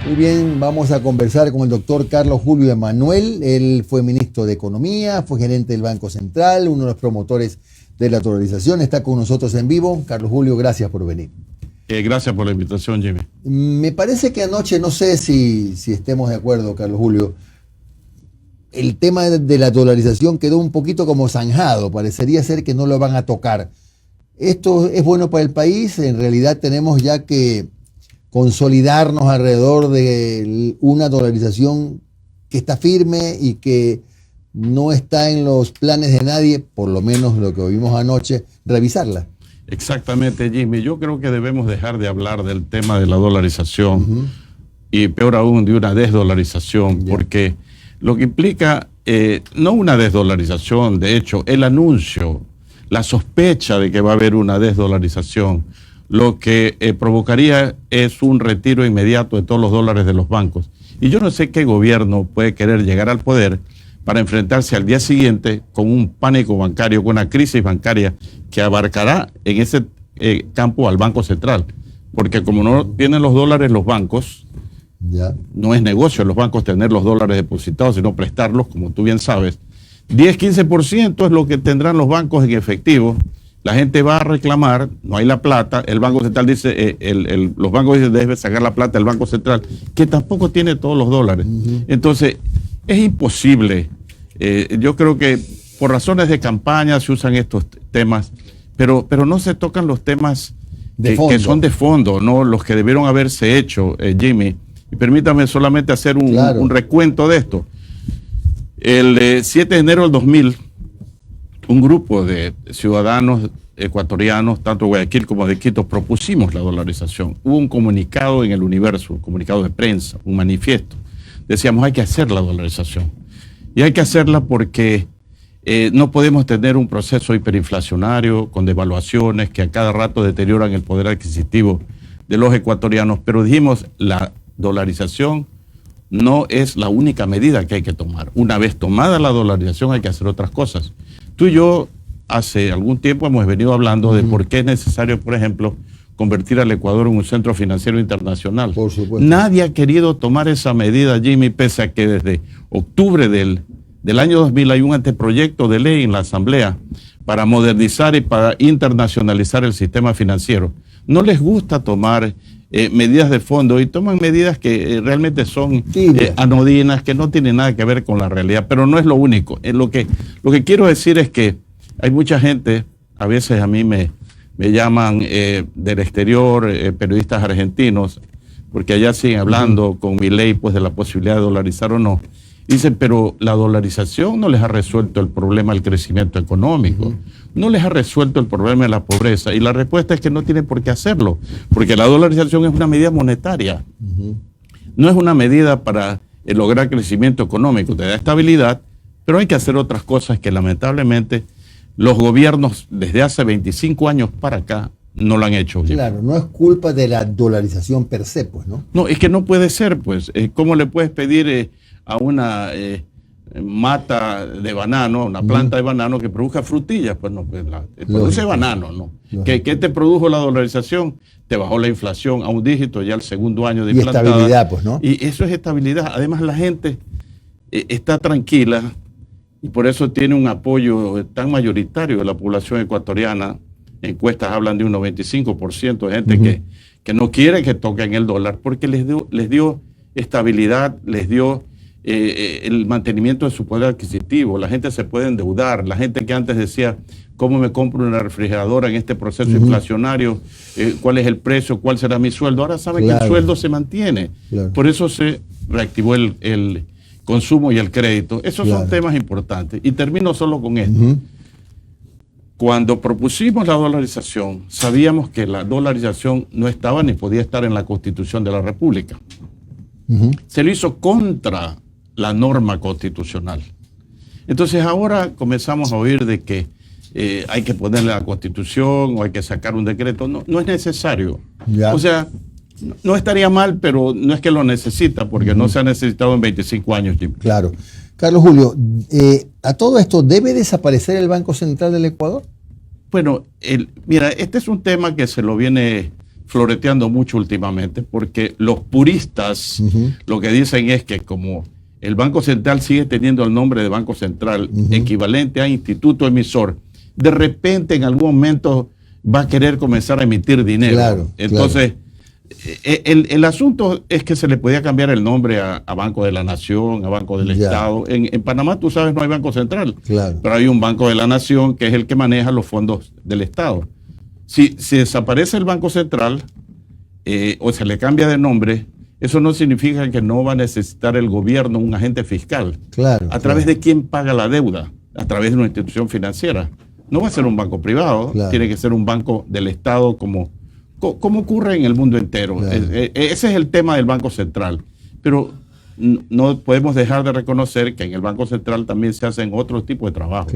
Muy bien, vamos a conversar con el doctor Carlos Julio Emanuel. Él fue ministro de Economía, fue gerente del Banco Central, uno de los promotores de la dolarización. Está con nosotros en vivo. Carlos Julio, gracias por venir. Gracias por la invitación, Jimmy. Me parece que anoche, no sé si estemos de acuerdo, Carlos Julio, el tema de la dolarización quedó un poquito como zanjado. Parecería ser que no lo van a tocar. ¿Esto es bueno para el país? En realidad tenemos ya que consolidarnos alrededor de una dolarización que está firme y que no está en los planes de nadie, por lo menos lo que oímos anoche, revisarla. Exactamente, Jimmy. Yo creo que debemos dejar de hablar del tema de la dolarización y peor aún de una desdolarización, porque lo que implica no una desdolarización, de hecho, el anuncio, la sospecha de que va a haber una desdolarización, lo que provocaría es un retiro inmediato de todos los dólares de los bancos. Y yo no sé qué gobierno puede querer llegar al poder para enfrentarse al día siguiente con un pánico bancario, con una crisis bancaria que abarcará en ese campo al Banco Central. Porque como no tienen los dólares los bancos, no es negocio los bancos tener los dólares depositados, sino prestarlos, como tú bien sabes. 10-15% es lo que tendrán los bancos en efectivo. La gente va a reclamar, no hay la plata, el Banco Central dice, los bancos dicen debe sacar la plata del Banco Central, que tampoco tiene todos los dólares. Entonces, es imposible. Yo creo que por razones de campaña se usan estos temas, pero no se tocan los temas que son de fondo, ¿no? Los que debieron haberse hecho, Jimmy. Y permítame solamente hacer un recuento de esto. El 7 de enero del 2000, un grupo de ciudadanos ecuatorianos, tanto de Guayaquil como de Quito, propusimos la dolarización. Hubo un comunicado en El Universo, un comunicado de prensa, un manifiesto. Decíamos, hay que hacer la dolarización. Y hay que hacerla porque no podemos tener un proceso hiperinflacionario con devaluaciones que a cada rato deterioran el poder adquisitivo de los ecuatorianos. Pero dijimos, la dolarización no es la única medida que hay que tomar. Una vez tomada la dolarización hay que hacer otras cosas. Tú y yo hace algún tiempo hemos venido hablando de por qué es necesario, por ejemplo, convertir al Ecuador en un centro financiero internacional. Por supuesto. Nadie ha querido tomar esa medida, Jimmy, pese a que desde octubre del año 2000 hay un anteproyecto de ley en la Asamblea para modernizar y para internacionalizar el sistema financiero. No les gusta tomar medidas de fondo y toman medidas que realmente son anodinas, que no tienen nada que ver con la realidad, pero no es lo único. Lo que quiero decir es que hay mucha gente, a veces a mí me llaman del exterior, periodistas argentinos, porque allá siguen hablando con Milei pues de la posibilidad de dolarizar o no. Dicen, pero la dolarización no les ha resuelto el problema del crecimiento económico, no les ha resuelto el problema de la pobreza. Y la respuesta es que no tienen por qué hacerlo, porque la dolarización es una medida monetaria, no es una medida para lograr crecimiento económico, te da estabilidad, pero hay que hacer otras cosas que lamentablemente los gobiernos desde hace 25 años para acá no lo han hecho. Claro, no es culpa de la dolarización per se, pues, ¿no? No, es que no puede ser, pues. ¿Cómo le puedes pedir a una mata de banano, una planta de banano que produzca frutillas? Pues no, pues produce banano, ¿no? ¿Qué te produjo la dolarización? Te bajó la inflación a un dígito ya el segundo año de implantada. Y estabilidad, pues, ¿no? Y eso es estabilidad. Además, la gente está tranquila y por eso tiene un apoyo tan mayoritario de la población ecuatoriana. Encuestas hablan de un 95% de gente que no quiere que toquen el dólar porque les dio estabilidad, les dio el mantenimiento de su poder adquisitivo. La gente se puede endeudar. La gente que antes decía, ¿cómo me compro una refrigeradora en este proceso inflacionario? ¿Cuál es el precio? ¿Cuál será mi sueldo? Ahora saben que el sueldo se mantiene. Por eso se reactivó el consumo y el crédito. Esos son temas importantes. Y termino solo con esto. Cuando propusimos la dolarización, sabíamos que la dolarización no estaba ni podía estar en la Constitución de la República. Se lo hizo contra la norma constitucional. Entonces ahora comenzamos a oír de que hay que ponerle a la Constitución o hay que sacar un decreto. No es necesario. O sea, no estaría mal, pero no es que lo necesita, porque no se ha necesitado en 25 años, Jim. Claro. Carlos Julio, a todo esto, ¿debe desaparecer el Banco Central del Ecuador? Bueno, mira, este es un tema que se lo viene floreteando mucho últimamente, porque los puristas lo que dicen es que como el Banco Central sigue teniendo el nombre de Banco Central, equivalente a instituto emisor, de repente en algún momento va a querer comenzar a emitir dinero. Claro, entonces, el asunto es que se le podía cambiar el nombre a Banco de la Nación, a Banco del Estado. En Panamá, tú sabes, no hay Banco Central, pero hay un Banco de la Nación que es el que maneja los fondos del Estado. Si desaparece el Banco Central o se le cambia de nombre, eso no significa que no va a necesitar el gobierno un agente fiscal. ¿A través de quién paga la deuda? A través de una institución financiera. No va a ser un banco privado, tiene que ser un banco del Estado como ocurre en el mundo entero. Ese es el tema del Banco Central. Pero no podemos dejar de reconocer que en el Banco Central también se hacen otros tipos de trabajos.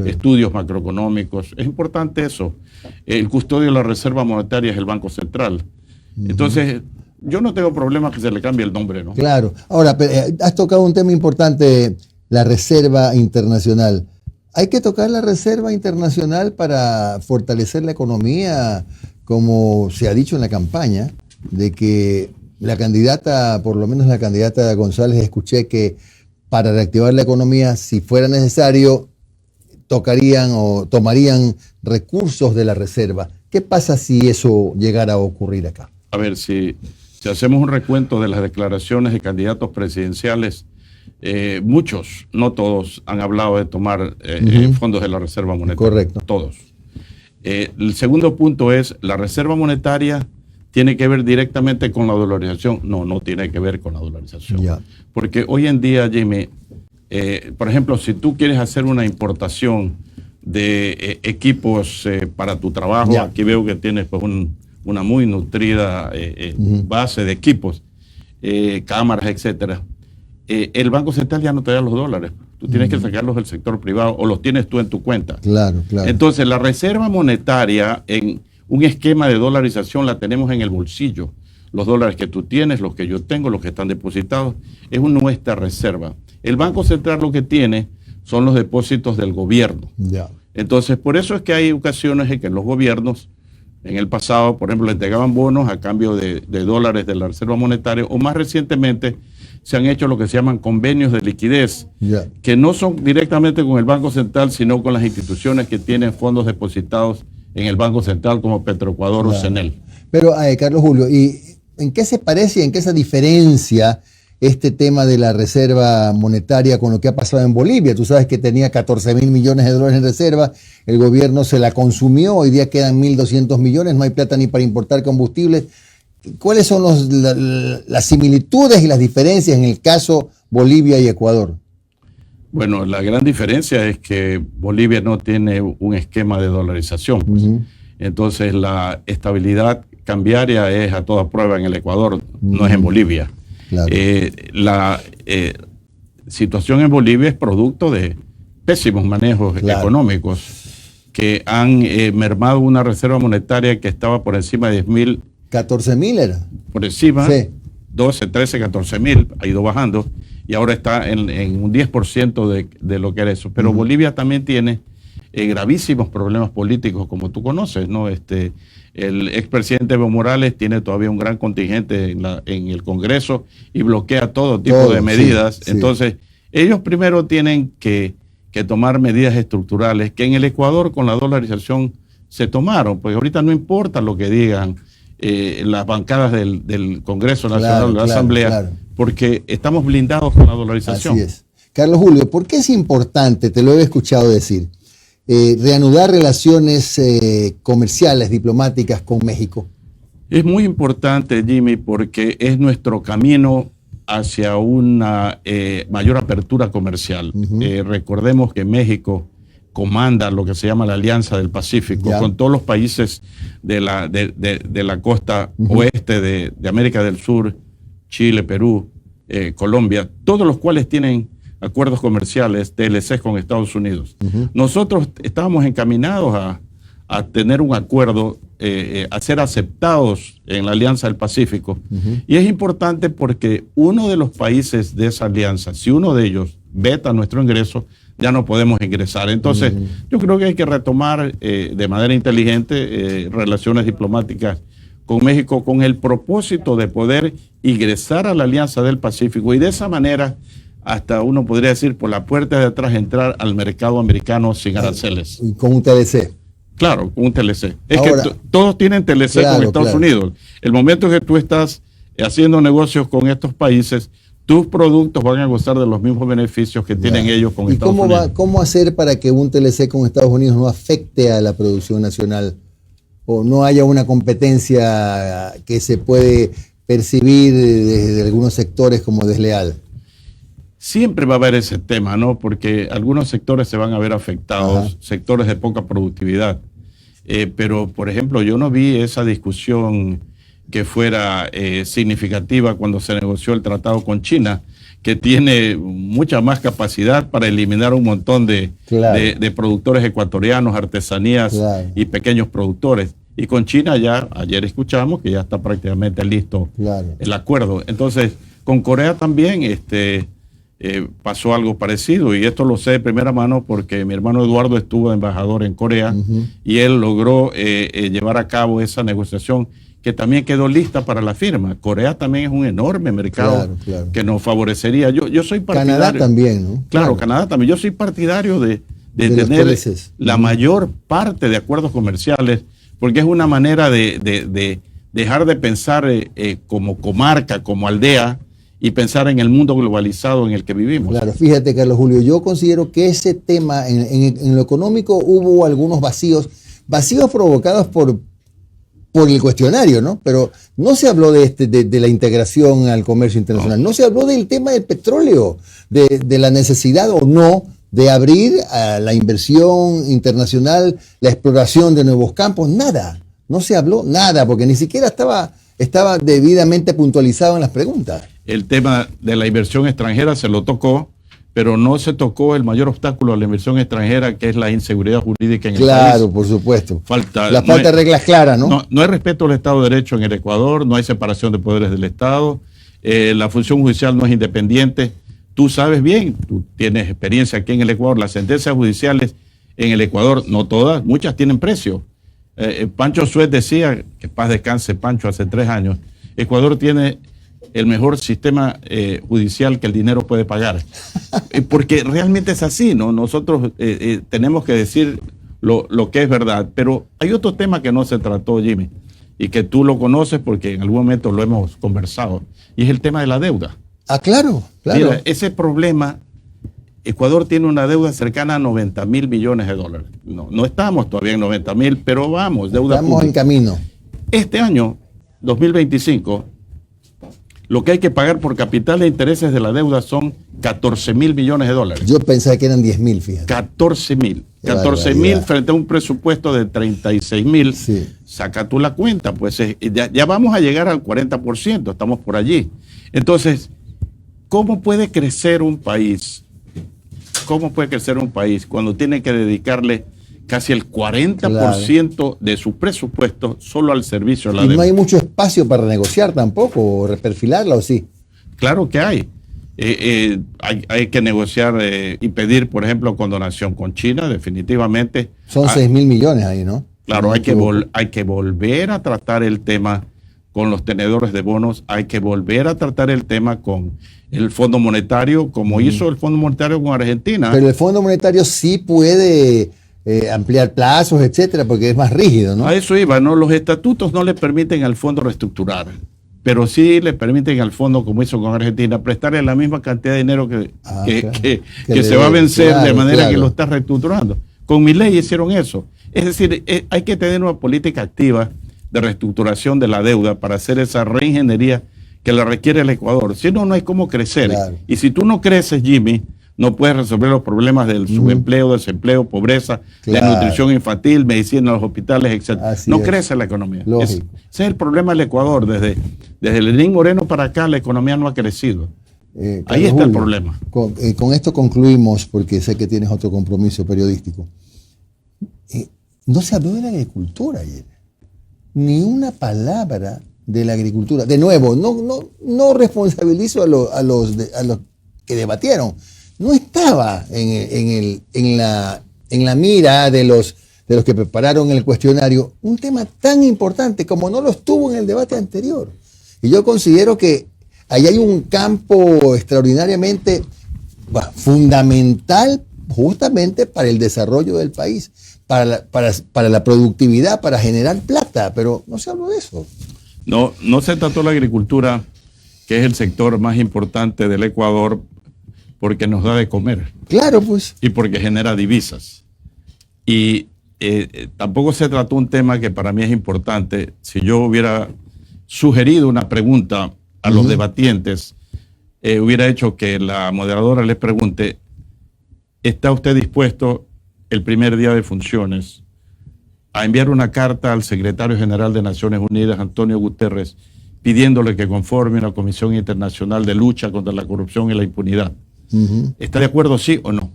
Estudios macroeconómicos. Es importante eso. El custodio de la Reserva Monetaria es el Banco Central. Entonces, yo no tengo problema que se le cambie el nombre, ¿no? Claro. Ahora, has tocado un tema importante, la Reserva Internacional. ¿Hay que tocar la Reserva Internacional para fortalecer la economía, como se ha dicho en la campaña, de que la candidata, por lo menos la candidata González, escuché que para reactivar la economía, si fuera necesario, tocarían o tomarían recursos de la Reserva? ¿Qué pasa si eso llegara a ocurrir acá? A ver, si hacemos un recuento de las declaraciones de candidatos presidenciales, muchos, no todos, han hablado de tomar fondos de la Reserva Monetaria. Correcto. Todos. El segundo punto es, ¿la Reserva Monetaria tiene que ver directamente con la dolarización? No tiene que ver con la dolarización. Porque hoy en día, Jimmy, por ejemplo, si tú quieres hacer una importación de equipos para tu trabajo, aquí veo que tienes pues, una muy nutrida base de equipos, cámaras, etcétera. El Banco Central ya no te da los dólares. Tú tienes que sacarlos del sector privado o los tienes tú en tu cuenta. Claro. Entonces, la Reserva Monetaria en un esquema de dolarización la tenemos en el bolsillo. Los dólares que tú tienes, los que yo tengo, los que están depositados, es nuestra reserva. El Banco Central lo que tiene son los depósitos del gobierno. Entonces, por eso es que hay ocasiones en que los gobiernos, en el pasado, por ejemplo, le entregaban bonos a cambio de dólares de la Reserva Monetaria, o más recientemente se han hecho lo que se llaman convenios de liquidez, que no son directamente con el Banco Central, sino con las instituciones que tienen fondos depositados en el Banco Central, como Petroecuador o CENEL. Pero, Carlos Julio, ¿y en qué se parece y en qué se diferencia este tema de la Reserva Monetaria con lo que ha pasado en Bolivia? Tú sabes que tenía 14.000 millones de dólares en reserva, el gobierno se la consumió, hoy día quedan 1.200 millones, no hay plata ni para importar combustibles. ¿Cuáles son las similitudes y las diferencias en el caso Bolivia y Ecuador? Bueno, la gran diferencia es que Bolivia no tiene un esquema de dolarización. Pues. Entonces, la estabilidad cambiaria es a toda prueba en el Ecuador, no es en Bolivia. La situación en Bolivia es producto de pésimos manejos económicos que han mermado una reserva monetaria que estaba por encima de 10.000. 14.000 era. Por encima, 12, 13, 14.000, ha ido bajando y ahora está en un 10% de lo que era eso. Pero Bolivia también tiene gravísimos problemas políticos, como tú conoces, ¿no? El expresidente Evo Morales tiene todavía un gran contingente en el Congreso y bloquea todo tipo de medidas. Entonces, ellos primero tienen que tomar medidas estructurales que en el Ecuador con la dolarización se tomaron, porque ahorita no importa lo que digan las bancadas del Congreso Nacional, de la Asamblea, porque estamos blindados con la dolarización. Así es. Carlos Julio, ¿por qué es importante, te lo he escuchado decir, reanudar relaciones comerciales, diplomáticas con México? Es muy importante, Jimmy, porque es nuestro camino hacia una mayor apertura comercial. Recordemos que México comanda lo que se llama la Alianza del Pacífico, con todos los países de la costa oeste de América del Sur, Chile, Perú, Colombia, todos los cuales tienen acuerdos comerciales, TLCs con Estados Unidos. Nosotros estábamos encaminados a tener un acuerdo, a ser aceptados en la Alianza del Pacífico. Y es importante porque uno de los países de esa alianza, si uno de ellos veta nuestro ingreso, ya no podemos ingresar. Entonces, yo creo que hay que retomar de manera inteligente relaciones diplomáticas con México con el propósito de poder ingresar a la Alianza del Pacífico y de esa manera, hasta uno podría decir, por la puerta de atrás, entrar al mercado americano sin aranceles. Y con un TLC. Claro, con un TLC. Es Ahora, que todos tienen TLC claro, con Estados Unidos. El momento que tú estás haciendo negocios con estos países, tus productos van a gozar de los mismos beneficios que tienen ellos con Estados Unidos. ¿Cómo hacer para que un TLC con Estados Unidos no afecte a la producción nacional? ¿O no haya una competencia que se puede percibir desde algunos sectores como desleal? Siempre va a haber ese tema, ¿no? Porque algunos sectores se van a ver afectados, sectores de poca productividad. Pero, por ejemplo, yo no vi esa discusión que fuera significativa cuando se negoció el tratado con China, que tiene mucha más capacidad para eliminar un montón de productores ecuatorianos, artesanías y pequeños productores. Y con China ya, ayer escuchamos que ya está prácticamente listo el acuerdo. Entonces, con Corea también pasó algo parecido, y esto lo sé de primera mano porque mi hermano Eduardo estuvo embajador en Corea y él logró llevar a cabo esa negociación que también quedó lista para la firma. Corea también es un enorme mercado que nos favorecería. Yo soy partidario. Canadá también, ¿no? Claro, Canadá también. Yo soy partidario de tener la mayor parte de acuerdos comerciales, porque es una manera de dejar de pensar como comarca, como aldea, y pensar en el mundo globalizado en el que vivimos. Claro, fíjate, Carlos Julio, yo considero que ese tema, en lo económico hubo algunos vacíos provocados por el cuestionario, ¿no? Pero no se habló de la integración al comercio internacional, no se habló del tema del petróleo, de la necesidad o no de abrir a la inversión internacional, la exploración de nuevos campos, nada, no se habló nada, porque ni siquiera estaba debidamente puntualizado en las preguntas. El tema de la inversión extranjera se lo tocó, pero no se tocó el mayor obstáculo a la inversión extranjera, que es la inseguridad jurídica en el país. Claro, por supuesto. La falta de reglas claras, ¿no? No hay respeto al Estado de Derecho en el Ecuador, no hay separación de poderes del Estado, la función judicial no es independiente. Tú sabes bien, tú tienes experiencia aquí en el Ecuador, las sentencias judiciales en el Ecuador, no todas, muchas tienen precio. Pancho Suez decía, que paz descanse Pancho, hace 3 años, Ecuador tiene el mejor sistema judicial que el dinero puede pagar. Porque realmente es así, ¿no? Nosotros tenemos que decir lo que es verdad. Pero hay otro tema que no se trató, Jimmy, y que tú lo conoces porque en algún momento lo hemos conversado, y es el tema de la deuda. Ah, claro. Mira, ese problema, Ecuador tiene una deuda cercana a 90.000 millones de dólares. No estamos todavía en 90.000, pero vamos, deuda Estamos pública. en camino. Este año, 2025, lo que hay que pagar por capital e intereses de la deuda son 14.000 millones de dólares. Yo pensaba que eran 10.000, fíjate. 14.000. 14.000 frente a un presupuesto de 36.000. Sí. Saca tú la cuenta, pues ya vamos a llegar al 40%, estamos por allí. Entonces, ¿cómo puede crecer un país? ¿Cómo puede crecer un país cuando tiene que dedicarle casi el 40% de su presupuesto solo al servicio de la deuda? Y no hay mucho espacio para negociar tampoco, o reperfilarla, ¿o sí? Claro que hay. Hay que negociar y pedir, por ejemplo, condonación con China, definitivamente. Son 6.000 millones ahí, ¿no? Claro, hay que volver a tratar el tema con los tenedores de bonos, hay que volver a tratar el tema con el Fondo Monetario, como hizo el Fondo Monetario con Argentina. Pero el Fondo Monetario sí puede ampliar plazos, etcétera, porque es más rígido, ¿no? A eso iba, ¿no? Los estatutos no le permiten al fondo reestructurar, pero sí le permiten al fondo, como hizo con Argentina, prestarle la misma cantidad de dinero que se va a vencer, de manera que lo está reestructurando. Con Milei hicieron eso. Es decir, hay que tener una política activa de reestructuración de la deuda para hacer esa reingeniería que la requiere el Ecuador. Si no, no hay cómo crecer. Claro. Y si tú no creces, Jimmy, no puedes resolver los problemas del subempleo, desempleo, pobreza, la nutrición infantil, medicina en los hospitales, etc. No crece la economía. Ese es el problema del Ecuador. Desde Lenín Moreno para acá, la economía no ha crecido. Ahí está el problema. Con esto concluimos, porque sé que tienes otro compromiso periodístico. No se habló de la agricultura ayer. Ni una palabra de la agricultura. De nuevo, no responsabilizo a los que debatieron. No estaba en la mira de de los que prepararon el cuestionario, un tema tan importante como no lo estuvo en el debate anterior. Y yo considero que ahí hay un campo extraordinariamente fundamental justamente para el desarrollo del país, para la productividad, para generar plata, pero no se habló de eso. No se trató la agricultura, que es el sector más importante del Ecuador, porque nos da de comer. Claro, pues. Y porque genera divisas. Y tampoco se trató un tema que para mí es importante. Si yo hubiera sugerido una pregunta a los debatientes, hubiera hecho que la moderadora les pregunte: ¿está usted dispuesto el primer día de funciones a enviar una carta al secretario general de Naciones Unidas, Antonio Guterres, pidiéndole que conforme una comisión internacional de lucha contra la corrupción y la impunidad? ¿Está de acuerdo, sí o no?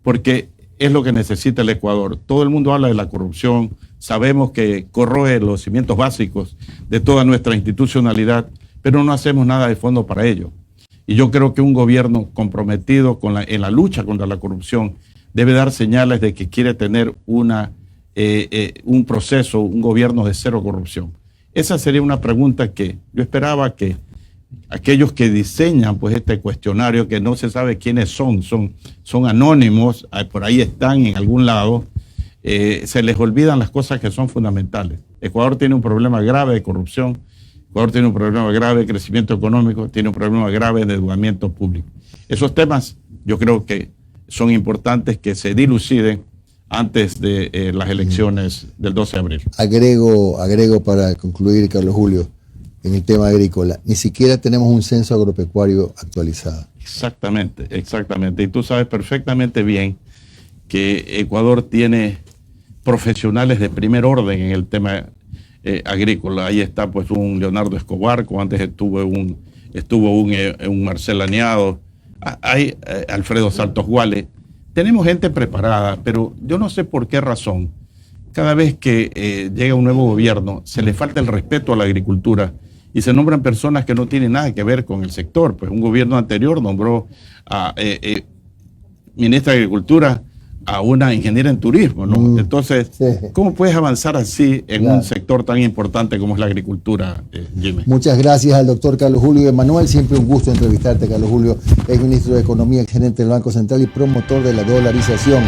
Porque es lo que necesita el Ecuador. Todo el mundo habla de la corrupción, sabemos que corroe los cimientos básicos de toda nuestra institucionalidad, pero no hacemos nada de fondo para ello. Y yo creo que un gobierno comprometido en la lucha contra la corrupción debe dar señales de que quiere tener un proceso, un gobierno de cero corrupción. Esa sería una pregunta que yo esperaba que aquellos que diseñan pues este cuestionario, que no se sabe quiénes son anónimos, por ahí están en algún lado, se les olvidan las cosas que son fundamentales. Ecuador tiene un problema grave de corrupción, Ecuador tiene un problema grave de crecimiento económico, tiene un problema grave de endeudamiento público. Esos temas yo creo que son importantes que se diluciden antes de las elecciones del 12 de abril. Agrego para concluir, Carlos Julio, en el tema agrícola, ni siquiera tenemos un censo agropecuario actualizado. Exactamente. Y tú sabes perfectamente bien que Ecuador tiene profesionales de primer orden en el tema agrícola. Ahí está pues un Leonardo Escobar, como antes estuvo un Marcel Añado, hay Alfredo Saltos Guale. Tenemos gente preparada, pero yo no sé por qué razón, cada vez que llega un nuevo gobierno, se le falta el respeto a la agricultura y se nombran personas que no tienen nada que ver con el sector. Pues un gobierno anterior nombró a ministra de Agricultura a una ingeniera en turismo, ¿no? Entonces, sí. ¿Cómo puedes avanzar así en un sector tan importante como es la agricultura, Jimmy? Muchas gracias al doctor Carlos Julio Emanuel. Siempre un gusto entrevistarte, Carlos Julio. Es ministro de Economía, gerente del Banco Central y promotor de la dolarización.